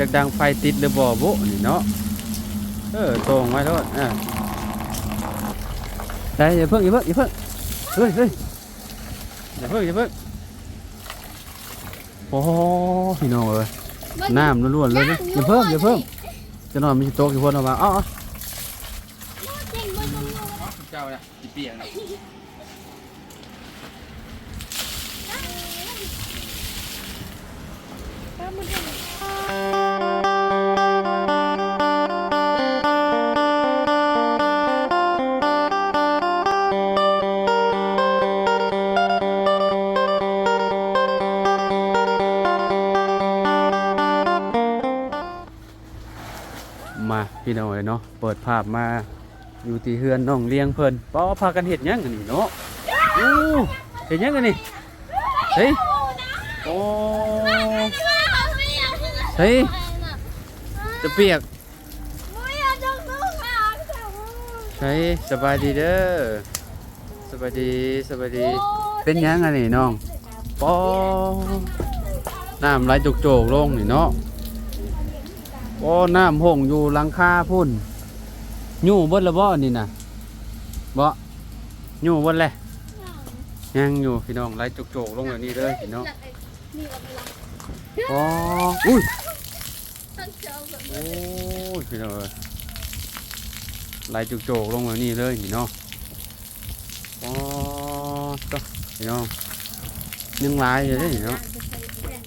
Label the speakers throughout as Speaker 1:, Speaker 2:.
Speaker 1: จากดังไฟติดหรือบ่บุนี่เนาะตรงไว้โทษได้อย่าเพิ่งเฮ้ยอย่าเพิ่งโอ้พี่น้องเอ้ยน้ำล้วนๆเลยนะอย่าเพิ่มจะนอนมีโต๊ะกี่คนเอามาอ๋อเจ้าเนี่ยเปียกนะมาพี่น้องเนาะเปิดภาพมาอยู่ที่เฮือนน้องเลี้ยงเพิ่นป้อพากันเห็ดยังกันนี่เนาะเห็ดยังกันนี่เฮ้ยโอ้เฮ้ยจะเปียกเฮ้ยสบายดีเด้อสบายดีเป็นยังไงนี่น้องป้อน้ำไหลโจกลงนี่เนาะโอ้น้ำห่งอยู่หลังคาพุ่นยู่บนละบ่นี่นะบ่ยู่บนเลยยังอยู่พี่น้องไหลโจกลงแบบนี้เลยพี่น้องอ๋ออุ้ยโอ้ยพี่น้องไหลโจกลงแบบนี้เลยพี่น้องอ๋อก็พี่น้องยังไหลอยู่เลยพี่น้อง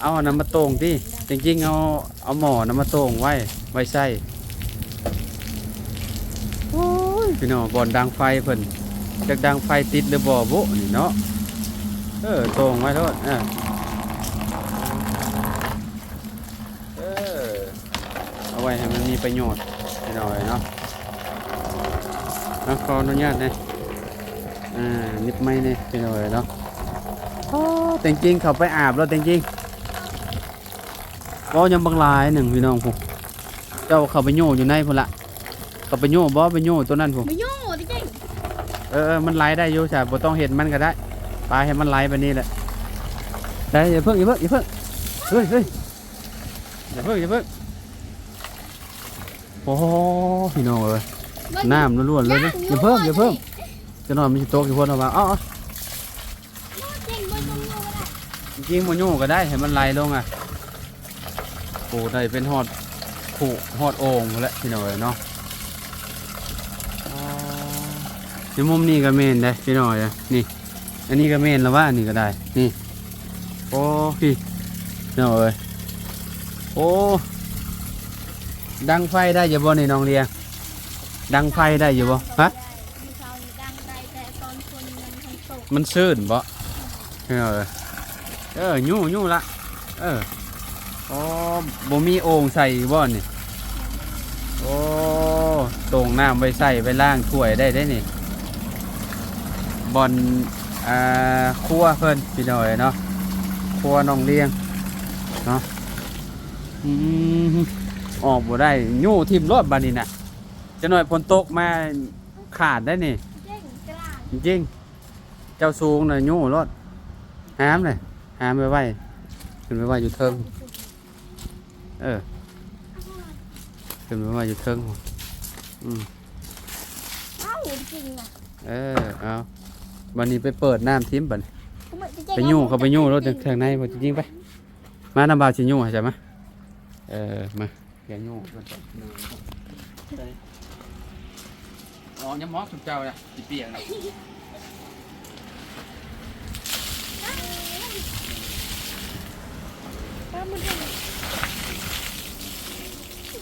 Speaker 1: เอาน้ำมาตรงที่จริงๆเอาหม้อน้ำมาตรงไว้ใส่โอ้ยพี่น้องบ่อนดังไฟเพิ่นจากดังไฟติดหรือบ่บุนี่เนาะตรงไว้โทษเอาไว้ให้มันมีประโยชน์พี่น้องเนาะขออนุญาตนะนิดไม่เนี่ยพี่น้องเนาะแต่จริงเขาไปอาบแล้วแต่จริงก็ยังบางลายหนึ่งพี่น้องผมเจ้าเขาไปโย่อยู่ในพุ่นละเขาไปโย่บ่ไปโย่ตัวนั้นผม
Speaker 2: ไปโย่จริง
Speaker 1: มันไหลได้อยู่ใช่บ่ต้องเห็นมันก็ได้ปลาให้มันไหลไปนี่แหละได้อย่าเพิ่งเฮ้ยอย่าเพิ่งโอ้พี่น้องเอ้ยน้ำล้วนๆเลยนะอย่าเพิ่มจะนอนมีโต๊ะกี่คนเอามาอ๋อจริงมันโย่ก็ได้ให้มันไหลลงอ่ะโอ้ได้เป็นฮอดโอ่งแล้วพี่น้อยเนาะในมุมนี้ก็เมนได้พี่น้อยนี่อันนี้ก็เมนแล้วว่าอันนี้ก็ได้นี่โอ้พี่น้อยโอ้ดังไฟได้อยู่บ่นี่น้องเลียงดังไฟได้อยู่บ่ฮะมันซื่นบ่พี่น้อยยู่ละอ๋อบ่มีโอ่งใส่บ่นี่โอ้ตรงน้ำไปใส่ไปล้างถ้วยได้นี่บอนครัวเพิ่นพี่น้อยเนาะครัวน้องเลี้ยงเนาะออกบ่ได้ยู่ทิ่มรถบานี่น่ะจะหน่อยฝนตกมาขาดได้นี่จริงเจ้าสูงน่ะยู่รถห้ามไปไว้ขึ้นไปไว้อยู่เทิงขึ้นไปว่าอยู่เทิง
Speaker 2: จริงอ่ะ
Speaker 1: เอาวันนี้ไปเปิดน้ำทิมบันไปยู่เขาไปยู่รถทางในหมดจริงไปมาน้ำบาชิยู่ใช่ไหมมาแกยู่อ๋อยังมอสุดเจ้าเนี่ยจีเปียกนะ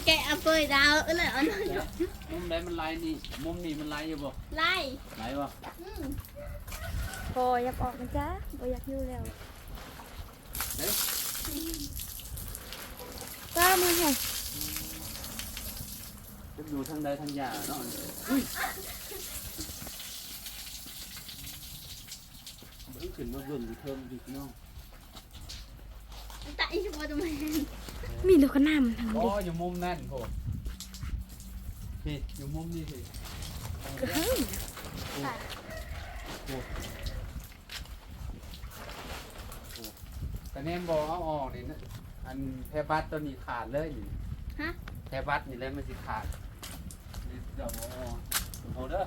Speaker 2: แกเอาเปยดาวเลยอันนั้น
Speaker 1: มุมไหนมันไล่นี่มุมนี่มันไล่อยู่บ่
Speaker 2: ไล่
Speaker 1: บ่
Speaker 2: พออยากออกนะจ๊ะพออยากอยู่แล้วป้ามือไง
Speaker 1: จะอยู่ทางใดทางยาเนาะขึ้นมาเบิ่งอยู่เทิงพี่น้อง
Speaker 2: แต่อีกพอจะไม่มีลูกกระน้ำทางนี้
Speaker 1: อยู่มุมนั่นโหพี่อยู่มุมนี้สิแต่แนมบอเอาออกนี่อันแพร่บัตตัวนี้ขาดเลย
Speaker 2: ฮะ
Speaker 1: แค่บัตรนี่แหละมันสิขาดนี่เดี๋ยวเอาเด้อ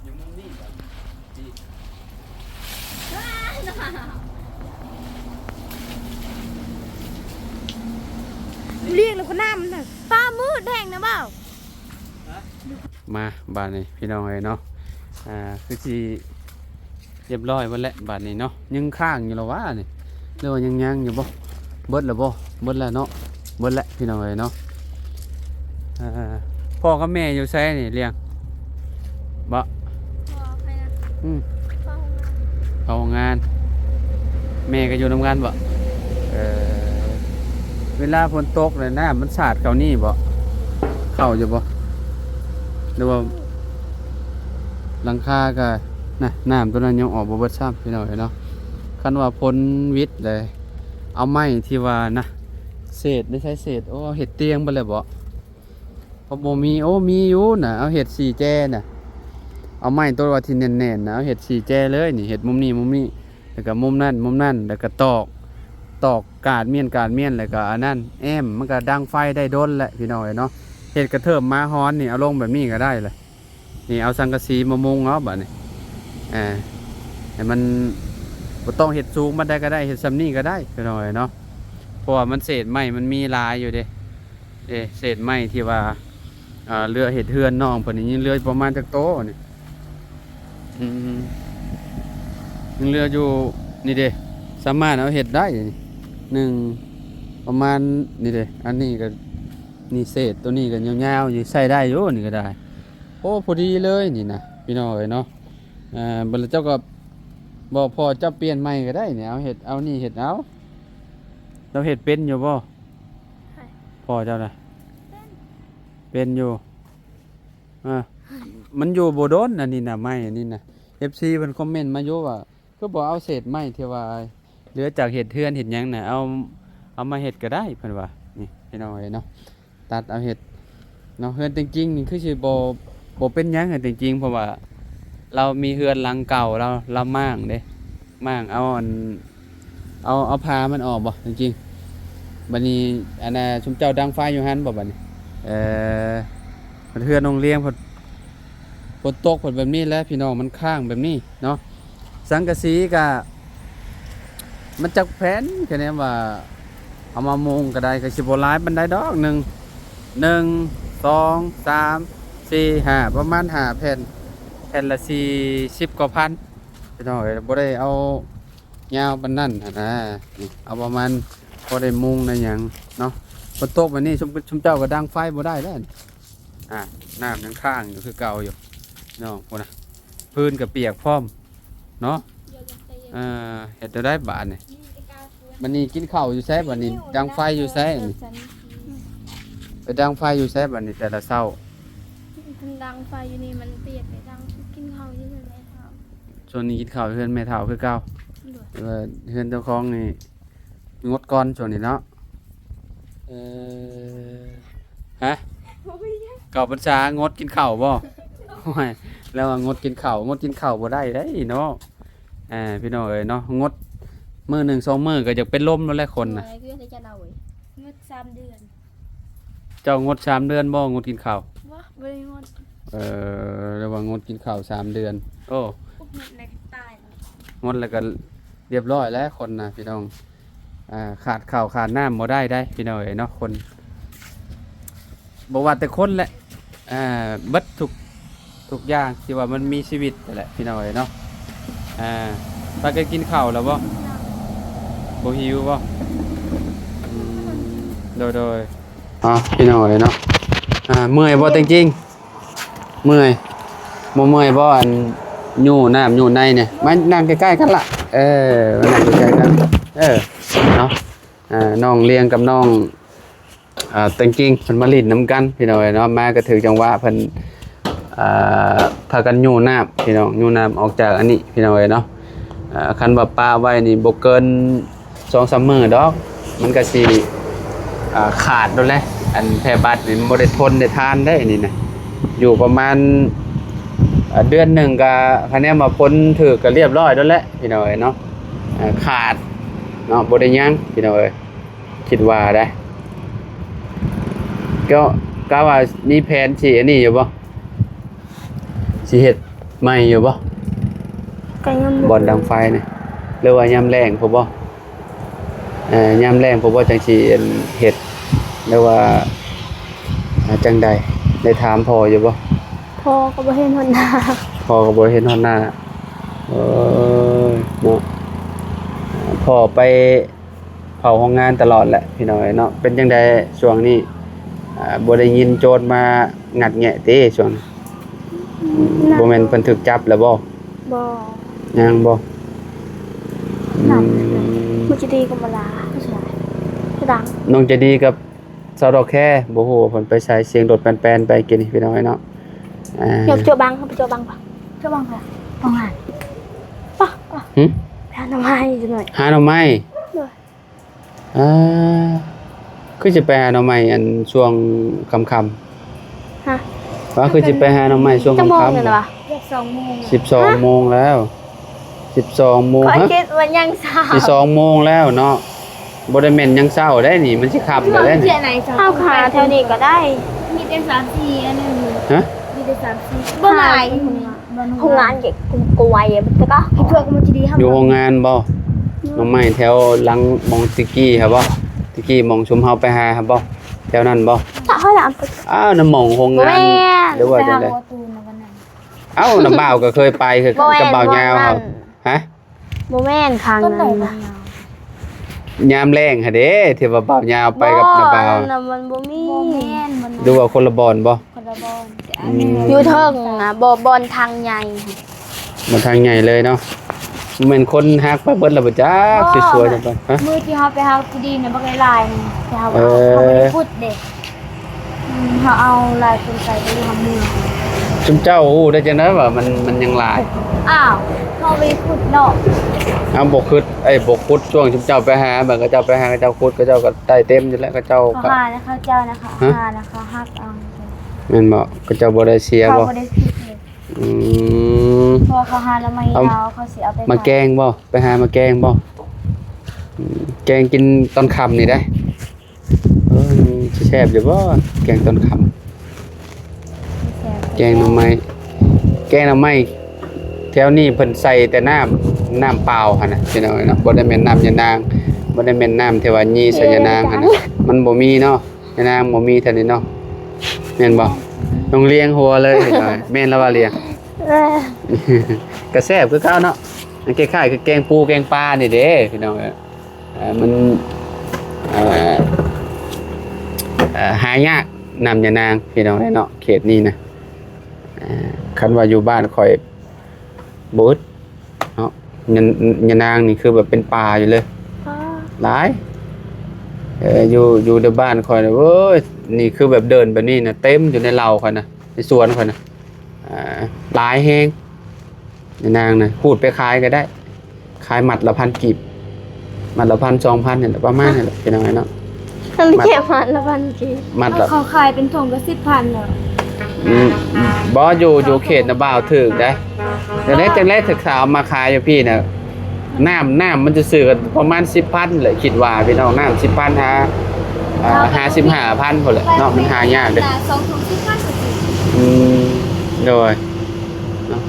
Speaker 1: อยู่มุมนี้ก่อนดี
Speaker 2: เรียกแล้วก็น้ำน่ะฟ้ามืดแดงนะเปล่า
Speaker 1: มาบ้านนี้พี่น้องเอ้ยเนาะคือสิเรียบร้อยหมดแล้วบ้านนี้เนาะยังค้างอยู่แล้ววะนี่หรือว่ายังอยู่บ่เบิดแล้วบ่เบิดแล้วเนาะเบิดแล้วพี่น้องเอ้ยเนาะพ่อกับแม่อยู่ไสนี่เลี้ยงบ่
Speaker 2: พอใครนะ
Speaker 1: อืม
Speaker 2: พอ
Speaker 1: เข้างาน แม่ก็อยู่ทำงานบ่เวลาฝนตกเลยน้ำมันสาดเข้านี่บ่เข้าอยู่บ่หรือว่าหลังคาก็นะน้ำตัวนั้นยังออกบ่เบิดซ้ำพี่น้องเอ้ยเนาะคันว่าพ้นวิทย์เลยเอาไม้ที่ว่านะเศษได้ใช้เศษโอ้เห็ดเตียงไปเลยบ่พอบ่มีโอ้มีอยู่น่ะเอาเห็ด4แจน่ะเอาไม้ตัวว่าที่แน่นๆน่ะเอาเห็ด4แจเลยนี่เห็ดมุมนี้แล้วก็มุมนั้นแล้วก็ตอกกาดเมียนแล้วก็อันนั้นแอมมันก็ดังไฟได้ดนแหละพี่น้องเอ้ยเนาะเห็ดกระเทิบมาฮ้อนนี่เอาลงแบบนี้ก็ได้เลยนี่เอาสังกะสีมามุงเอาบัดนี้ให้มันบ่ต้องเห็ดสูงมันได้ก็ได้เห็ดซ้ำนี่ก็ได้พี่น้องเอ้ยเนาะเพราะว่ามันเศษไม้มันมีหลายอยู่เด้เศษไม้ที่ว่าเรือเห็ดเฮือนน้องเพิ่นนี่ยังเหลือประมาณจักโตนี่ยังเหลืออยู่นี่เด้สามารถเอาเห็ดได้นี่ประมาณนี่เด้อันนี้ก็นี่เศษตัวนี้ก็ยาวๆอยู่ใส่ได้อยู่นี่ก็ได้โอ้พอดีเลยนี่นะพี่น้องเอ้ยเนาะบัดเจ้าก็บอกพอเจ้าเปลี่ยนใหม่ก็ได้เนี่ยเอาเห็ดเอานี่เห็ดเอาเราเห็ดเป็นอยู่บ่พอเจ้าน่ะเป็นอยู่มันอยู่โบโดนอันนี้นะไม้อันนี้นะ FC เพิ่นคอมเมนต์มาอยู่ว่าก็บอกเอาเศษไม้ที่ว่าเหลือจากเห็ดเทือนเห็ดหยังน่ะเอามาเห็ดก็ได้เพิ่นว่านี่พี่น้องเอ้ยเนาะตัดเอาเห็ดเนาะเฮือนจริงๆนี่คือสิบ่เป็นหยังเฮือนจริงๆเพราะว่าเรามีเฮือนหลังเก่าเราม่างเด้ม่างเอาพามันออกบ่จริงๆบัดนี้อันน่ะชุมเจ้าดังไฟอยู่หั่นบ่บัดนี้มันเฮือนโรงเรียนฝนตกแบบนี้แล้วพี่น้องมันข้างแบบนี้เนาะสังกะสีก็มันจักแผ่นแค่นี้ว่าเอามามุงก็ได้ก็สิบ่หลายปานใดดอก1 2 3 4 5ประมาณ5แผ่นละ40กว่าพันพี่น้องเอ้ยบ่ได้เอายาวปานนั้นนะเอาประมาณพอได้มุงได้หยังเนาะฝนตกแบบนี้ชุมเจ้าก็ดังไฟบ่ได้แล้วน้ำยังข้างอยู่คือเก่าอยู่เนาะพุ่นน่ะพื้นก็เปียกพร้อมเนาะเฮ็ดได้บาดนี่บัดนี้กินข้าวอยู่ไสบัดนี้ดังไฟอยู่ไสนี่ไปดังไฟอยู่ไสบัดนี้แต่ละเช้า
Speaker 2: ดังไฟอยู่นี่มันเปียกเลยดังกินข้าวที่ไหนครับ
Speaker 1: ช่วงนี้กินข้าวเฮือนแม่เฒ่าคือเก่าเฮือนเจ้าของนี่งดก่อนช่วงนี้เนาะฮะเก่าพรรษางดกินข้าวบ่ไม่แล้วงดกินข้าวบ่ได้เด้เนาะพี่น้องเอ้ยเนาะงดมื้อ1 2มื้อก็อยากเป็นลมแล้วแหละคนน่ะ
Speaker 2: เพื่อนจะเดาเงิน3 เดือน
Speaker 1: เจ้างด3 เดือนบ่งดกินข้าว
Speaker 2: วะบริงด
Speaker 1: เรียกว่างดกินข้าว3 เดือนโอ้
Speaker 2: เงินในตาย
Speaker 1: งดแล้วก็เรียบร้อยแล้วคนน่ะพี่น้องขาดข้าวขาดน้ำบ่ได้พี่น้องเอ้ยเนาะคนบ่ว่าแต่คนแหละเบิดทุกอย่างที่ว่ามันมีชีวิตนั่นแหละพี่น้องเอ้ยเนาะไปกันกินข้าวแล้วบ่บ่หิวบ่โดยพี่น้องเอ้ยเนาะเมื่อยบ่จริงๆเมื่อยบ่เมื่อยบ่อันอยู่น้ำอยู่ในเนี่ยมานั่งใกล้ๆกันล่ะมานั่งใกล้ๆกันเนาะน้องเลี้ยงกับน้องตังกิ้งเพิ่นมาลิ้นน้ำกันพี่น้องเนาะมาก็ถือจังหวะเพิ่นพากันอยู่น้ำพี่น้องอยู่น้ำออกจากอันนี้พี่น้องเนาะคันว่าปลาไว้นี่บ่เกิน 2-3 มื้อดอกมันก็สิขาดโดนแล้วอันแพร่บัดนี่บ่ได้ทนได้ทานได้นี่นะอยู่ประมาณเดือนหนึ่งก็คะแนนมาพ้นถือก็เรียบร้อยแล้วแหละพี่น้องเนาะขาด เนาะบ่ได้ยังพี่น้องเอ้ยคิดว่าได้ก็กะว่ามีแผนสิอันนี้อยู่บ่สิเฮ็ดใหม่อยู่บ่
Speaker 2: ก็ยัง
Speaker 1: บ่อนดังไฟนี่หรือว่ายามแล้งพอบ่ยามแล้งพอบ่จังสิอันเฮ็ดหรือว่าจังใดได้ถามพ่ออยู่บ่
Speaker 2: พ่อก็บ่เห็นหนหน้า
Speaker 1: พ่อก็บ่เห็นฮอดหน้าเอ้ยเนาะพ่อไปเผาโรงงานตลอดแหละพี่น้อยเนาะเป็นจังไดช่วงนี้บ่ได้ยินโจรมางัดแงะเต้ช่วงนี้บ่แม่นเพิ่นถูกจับแล้วบ่
Speaker 2: บ่
Speaker 1: ยังบ่อืม
Speaker 2: มันจะดีกับเวลาใช่ดัง
Speaker 1: น้องจะดีกับสาวดอกแค่บ่ฮู้ว่าเพิ่นไปใช้เสียงโดดแป้นๆไปกินนี่พี่น้อยเนาะ
Speaker 2: เดี๋ยวเจอบังเจอบังป่ะเจอบังป่ะบังหานป่ะ
Speaker 1: หึ
Speaker 2: ไปหาหน่อไม้จังหน่อย
Speaker 1: หาหน่อไม้
Speaker 2: ด้วย
Speaker 1: คือจะไปหาหน่อไม้อันช่วงค่ำ
Speaker 2: ฮะ
Speaker 1: ๆว่าคือจะไปหาหน่อไม้ช่วง
Speaker 2: จะมอง
Speaker 1: ค่ำ
Speaker 2: เลยเหรอ
Speaker 1: 12โมงแล้ว12โมง
Speaker 2: ขอ
Speaker 1: ฮะ
Speaker 2: คิดวันยังสาว
Speaker 1: 12โมงแล้วเนาะบ่ได้แม่นยังเช้าได้นี่มันสิค่ำแล้วได้นี่
Speaker 2: ข้าวขาแถวนี้ก็ได้
Speaker 3: มีแต่3-4อันนึง
Speaker 1: ฮะ
Speaker 3: มีแต่3-4
Speaker 2: บ่หลายโรงงานเด็กกวยมันจะก็
Speaker 3: ให้เพื่อนก็มันจะดีครับ
Speaker 1: อยู่โรงงานบ่หน่อไม้แถวหลังหมองติกี้ครับบ่ติกี้หมองชุมเฮาไปหาครับบ่แถวนั้นบ่
Speaker 2: ถ้าเขาอยากไป
Speaker 1: อ้าวน้ำหมองโรงงาน
Speaker 2: แม่
Speaker 1: หรือว่าจังได๋
Speaker 3: ประตูนะวันนั้น
Speaker 1: เอ้าน้ำบ่าวก็เคยไปคือกับบ่าวยาวครับฮะ
Speaker 2: โมแม่นครั้ง
Speaker 3: ต้นไหน
Speaker 2: นั้น
Speaker 3: บ้าง
Speaker 1: ยามแรงหั่นเด้ที่ว่าบ่าวยาวไปกับน้ำบ่าว
Speaker 2: น่ะมันบ่มี
Speaker 3: โมแม่นมัน
Speaker 1: ดูว่าคนละบอนบ่
Speaker 3: คนละบอลแต่อันนึง
Speaker 2: อยู่เทิงนะบอลทางใหญ่
Speaker 1: บ่ทางใหญ่เลยเนาะเหมือนคนฮักไปเบิดแล้วบ่จักสวยๆจังไปฮะ
Speaker 3: มือที่เขาไปหากูดีนะบักลายนี่ไปหา
Speaker 1: เออ
Speaker 3: เขาไม่ได้พูดเด็กเขาเอาลายคนใส่ไปทำมือ
Speaker 1: ชุมเจ้าฮู้ได้จังได๋ว่ามันยังหลาย
Speaker 3: อ้าวเขาไปพูดเนาะ
Speaker 1: เอาบ่คึดบ่คุดช่วงชุมเจ้าไปหาบัดก็เจ้าไปหาก็เจ้าคุดก็เจ้าก็ได้เต็มอยู่แล้วก็เจ้า
Speaker 3: เขา
Speaker 1: ก็
Speaker 3: หานะคะเจ้านะคะหานะคะฮักเอา
Speaker 1: แม่นบ่ก็เจ้าบ่ได้เสีย
Speaker 3: เขา
Speaker 1: บ่
Speaker 3: ไม่ได้ผิดเลย
Speaker 1: อืม
Speaker 3: พอเขาหาแล้วไม่เอาเขาเสียเอาไป
Speaker 1: มาแกงบ่ไปหามาแกงบ่แกงกินตอนค่ำนี่ได้สิแซ่บอยู่บ่แกงตอนค่ำแกงหน่อไม้แกงหน่อไม้แถวนี้เพิ่นใส่แต่น้ำเปล่าหั่นน่ะพี่น้องเนาะบ่ได้แม่นน้ำยานางบ่ได้แม่นน้ำที่ว่ายีใส่ยานางหั่นน่ะมันบ่มีเนาะยานางบ่มีเท่านี้เนาะแม่นบ่ต้องเลี้ยงหัวเลยพี่น้อยแม่นแล้วว่าเลี้ยง ก็แซ่บคือเก่าเนาะมันคล้ายๆคือแกงปูแกงปลานี่เด้พี่น้องมันหายากนำยานางพี่น้องเนาะเขตนี้นะคันว่าอยู่บ้านข่อยบ่อึดเนาะยานางนี่คือแบบเป็นป่าอยู่เลยหลายอยู่ในบ้านข่อยนะเว้ยนี่คือแบบเดินแบบนี้นะเต็มอยู่ในเล้าข่อยนะในสวนข่อยนะหลายแฮงยานางนะพูดไปขายก็ได้ขายหมัดละ1,000 กีบหมัดละ1,000 2,000เนี่ยประมาณนี้แหละพี่น้องเนาะ
Speaker 2: มันเก็บมันละพันกี
Speaker 1: หมัดละ
Speaker 3: เขาขายเป็นถุงก็10,000เนาะ
Speaker 1: บ่อยู่เขตนะบ่าวถึกได้แต่ได้จังได๋ถึกสาวมาขายอยู่พี่น่ะน้ำมันจะซื้อกันประมาณ 10,000 เลยคิดว่าพี่น้องน้ำ 10,000 55,000พุ่นแหละเนาะมันหายากเด้
Speaker 3: 2ถุง10,000ก็สิ
Speaker 1: โดยเนาะ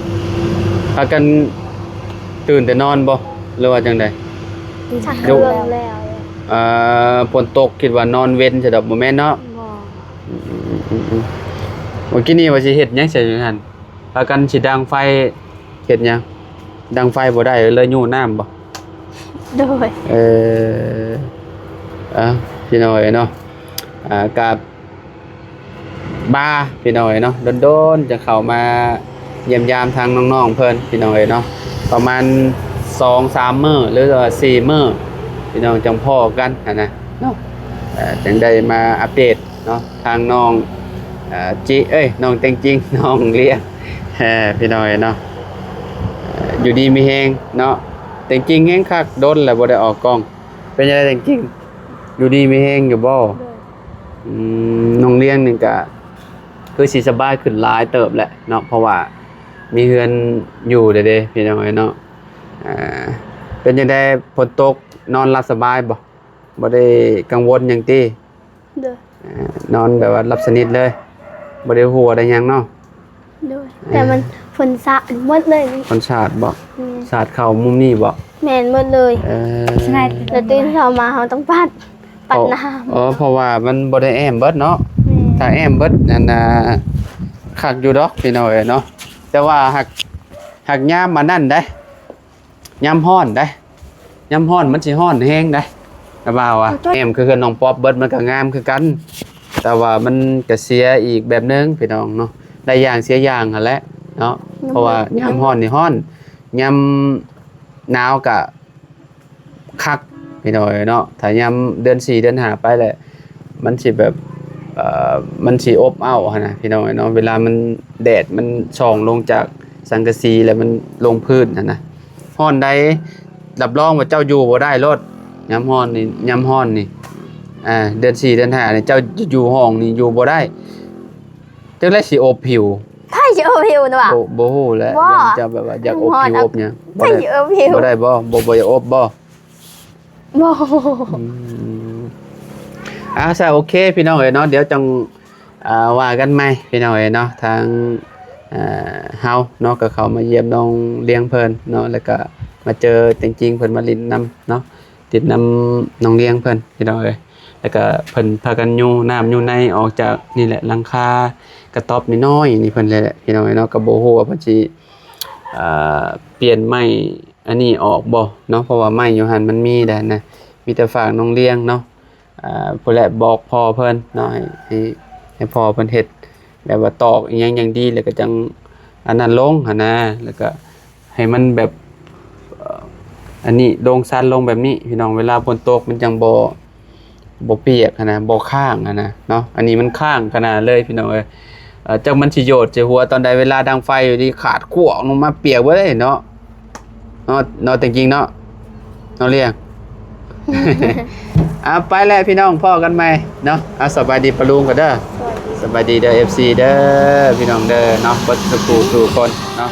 Speaker 1: พากันตื่นแต่นอนบ่หรือว่าจังได๋
Speaker 2: ชักเครื่องแล้ว
Speaker 1: ฝนตกคิดว่านอนเว้นซะดอกบ่แม่นเนาะ
Speaker 2: บ่
Speaker 1: เมื่อกี้นี่ว่าสิเฮ็ดหยังใส่อยู่หั่นพากันสิดังไฟเฮ็ดหยังดังไฟบ่ได้เลยยู่น้ำบ่
Speaker 2: โดย
Speaker 1: พี่น้อยเนาะกับบ้าพี่น้อยเนาะโดนๆจะเข้ามาเยี่ยมยามทางน้องๆเพิ่นพี่น้อยเนาะประมาณ 2-3 มื้อหรือว่า4 มื้อพี่น้องจังพ้อกันนะเนาะจังได้มาอัปเดตเนาะทางน้องน้องแต่งจริงน้องเลี้ยงพี่น้อยเนาะอยู่ดีมีแฮงเนาะแต่งจริงแฮงคักโดนแล้วบ่ได้ออกกล้องเป็นจังได๋แต่งจริงอยู่ดีมีแฮงอยู่บ่น้องเลี้ยงนี่ก็คือสิสบายขึ้นหลายเติบแหละเนาะเพราะว่ามีเฮือนอยู่เด้พี่น้อยเนาะ เป็นยังไงฝนตกนอนหลับสบายบ่ได้กังวลหยังติ
Speaker 2: โดย
Speaker 1: นอนแบบว่าหลับสนิทเลยบ่ได้หัวได้หยังเนาะ
Speaker 2: โดยแต่มันฝนสาดหมดเลยนี่
Speaker 1: คนสาดบ่สาดเข้ามุมนี้บ่
Speaker 2: แม่นหมดเลย
Speaker 3: ใช่
Speaker 2: แล้วตื่นเช้ามาเราต้องปัดน้ำ
Speaker 1: เพราะว่ามันบ่ได้แอมเบิดเนาะถ้าแอมเบิดนั่นน่ะคักอยู่ดอกพี่น้อยเนาะแต่ว่าหักยามมานั่นได้ยามร้อนได้ยามร้อนมันสิร้อนแฮงได้กะบ่าวแอมคือน้องป๊อบเบิดมันก็งามคือกัน แต่ว่ามันก็เสียอีกแบบนึงพี่น้องเนาะได้อย่างเสียอย่างหั่นแหละเนาะเพราะว่ายามร้อนนี่ร้อนยามหนาวก็คักพี่น้อยเนาะถ้ายามเดือน4เดือน5ไปแหละมันสิแบบมันสิอบอ้าวหั่นน่ะพี่น้อยเนาะเวลามันแดดมันส่องลงจากสังกะสีแล้วมันลงพื้นหั่นน่ะร้อนใดรับรองว่าเจ้าอยู่บ่ได้โลดยามร้อนนี่ยามร้อนนี่เดือน4เดือน5นี่เจ้าอยู่ห้องนี่อยู่บ่ได้จังได๋สิอบผิว
Speaker 2: ถ้าเยอะผิวนะว่ะ
Speaker 1: บ่ฮู้แหล้ว
Speaker 2: บ่
Speaker 1: เจ้าแบบว่าอยากอบผิวอบหยังบ่
Speaker 2: ถ้า
Speaker 1: ได้
Speaker 2: เยอะผิว
Speaker 1: บ่ได้บ่อยากอบบ่
Speaker 2: บ่
Speaker 1: ซะโอเคพี่น้องเอ้ยเนาะเดี๋ยวจังว่ากันใหม่พี่น้องเอ้ยเนาะทางเฮาเนาะก็เข้ามาเยี่ยมน้องเลี้ยงเพิ่นเนาะแล้วก็มาเจอจริงๆเพิ่นมาลิ้นนํเนาะติดนำน้องเลี้ยงเพิ่นพี่น้องเอ้ยแล้วก็เพิ่นพากันอยู่น้ำอยู่ในออกจากนี่แหละหลังคากระต๊อบน้อยๆนี่เพิ่นเลยแหละพี่น้องเอ้ยเนาะก็บ่ฮู้ว่าเพิ่นสิเปลี่ยนไม้อันนี้ออกบ่เนาะเพราะว่าไม้อยู่หั่นมันมีแต่นะมีแต่ฝากน้องเลี้ยงเนาะผู้แหละบอกพ่อเพิ่นเนาะให้พ่อเพิ่นเฮ็ดแบบว่าตอกอีหยังอย่างดีแล้วก็จังอันนั้นลงหั่นนะแล้วก็ให้มันแบบอันนี้ลงซันลงแบบนี้พี่น้องเวลาฝนตกมันจังบ่เปียกหั่นนะบ่ข้างหั่นนะเนาะอันนี้มันข้างขนาดเลยพี่น้องเอ้ยจังมันสิโยดสิหัวตอนใดเวลาดังไฟอยู่ดีขาดขั้วออกลงมาเปียกเบิดเลยเนาะจริงๆเนาะเนาะเรียง ไปแล้วพี่น้องพ่อกันใหม่เนาะสบายดีปะลุงก็เด้อสบายดีเด้อ FC เด้อพี่น้องเด้อเนาะบ่ทุกคนเนาะ